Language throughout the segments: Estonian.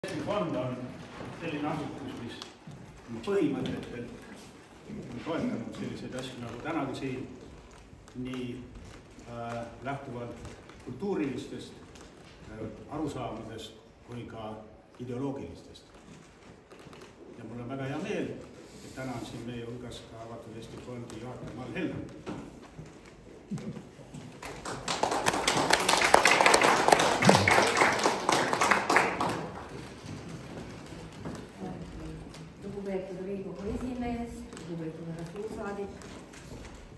Eesti Fond on selline asutus, mis põhimõtetelt on toetanud selliseid asju nagu tänagi siin, nii lähtuvalt kultuurilistest arusaamadest kui ka ideoloogilistest. Ja mul on väga hea meel, et täna on siin meie hulgas ka Avatud Eesti Fondi juhataja Mall Helme. Lugupeetud Riigikogu esimees, lugupeetud härra suursaadik,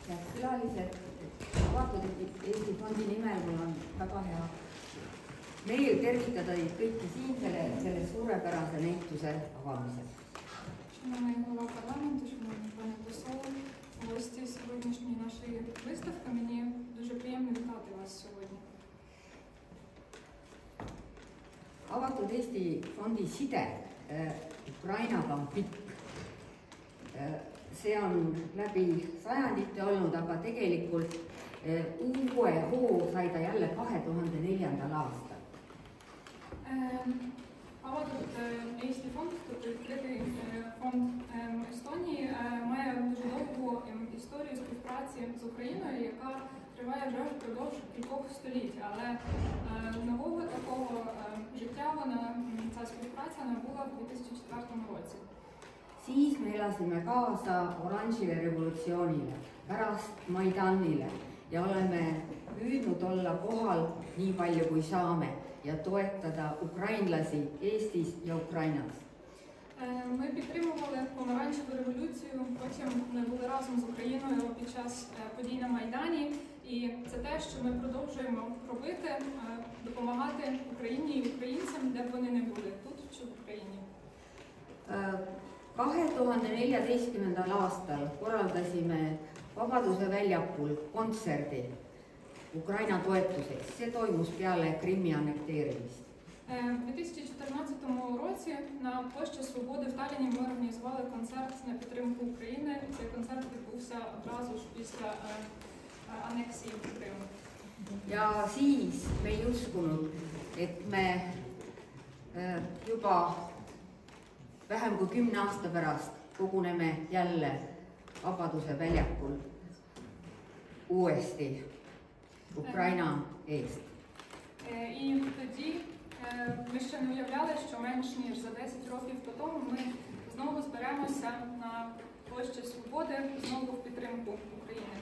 head külalised, Avatud Eesti Fondi nimel mul on väga hea meel tervitada teid kõiki siin selle suurepärase näituse avamisel. Шановний голова парламенту, шановний пане посол, гості сьогоднішньої нашої виставки, мені дуже приємно вітати вас сьогодні. Avatud Eesti Fondi side Ukrainaga on pikk. See on läbi sajandite olnud, aga tegelikult uue hoo sai ta jälle 2004. aastal. Avatud Eesti Fond, тобто відкритий фонд Естонії, має дуже довгу історію співпраці з Україною, яка триває вже впродовж кількох століть. Але нового такого життя ця співпраця набула в 2004 році. Siis me elasime kaasa oranžile revolutsioonile, pärast Maidanile ja oleme püüdnud olla kohal nii palju kui saame ja toetada ukrainlasi Eestis ja Ukrainas. Ми підтримували помаранчеву революцію, потім ми були разом з Україною під час подій на Майдані. І це те, що ми продовжуємо робити, допомагати Україні і українцям, де б вони не були, тут чи в Україні. 2014. aastal korraldasime Vabaduse väljakul kontserdi Ukraina toetuseks. See toimus peale Krimmi annekteerimist. У 2014 році на площі Свободи в Талліні ми організували концерт на підтримку України. Цей концерт відбувся одразу ж після анексії Криму. Ja siis me ei uskunud, et me juba vähem kui 10 aasta pärast koguneme jälle Vabaduse väljakul uuesti Ukraina eest. І тоді ми ще не уявляли, що менш ніж за 10 років по тому ми знову зберемося на площі Свободи, знову в підтримку України.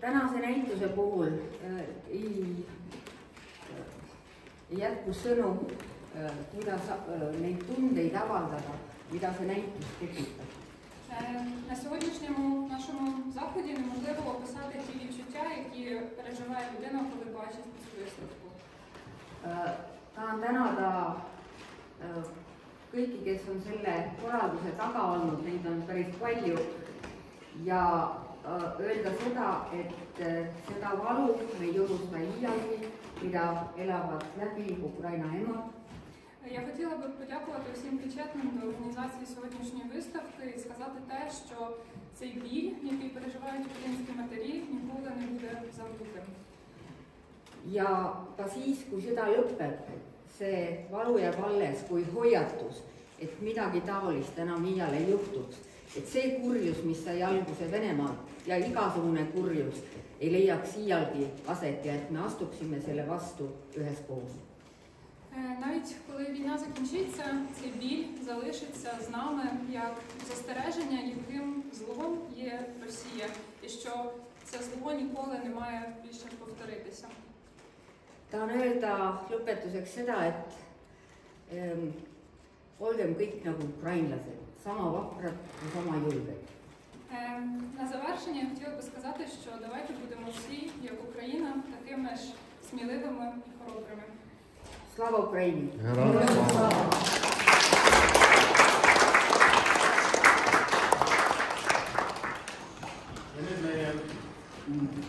Tänase näituse puhul ei jätku sõnu, kuidas neid tundeid avaldada, mida see näitus tekitab. На сьогоднішньому нашому заході неможливо описати ті відчуття, які переживає людина, коли бачить цю виставку. Tahan tänada kõiki, kes on selle korralduse taga olnud, neid on päris palju, ja öelda seda, et seda valu me ei unusta iialgi, mida elavad läbi Ukraina emad. Я хотіла би подякувати всім причетним до організації сьогоднішньої виставки і сказати те, що цей біль, який переживають українські матері, ніколи не буде забутим. Ja ka siis, kui sõda lõpeb, see valu jääb alles kui hoiatus, et midagi taolist enam iial ei juhtuks. Et see kurjus, mis sai alguse Venemaal ja igasugune kurjus ei leiaks iialgi aset ja et me astuksime selle vastu üheskoos. Навіть коли війна закінчиться, цей біль залишиться з нами як застереження, яким злом є Росія, і що це зло ніколи не має більше повторитися. Tahan öelda lõpetuseks seda, et olgem kõik nagu ukrainlased, sama vaprad ja sama julged. На завершення я хотіла би сказати, що давайте будемо всі, як Україна, такими ж сміливими і хоробрими. Слава Україні! Героям слава!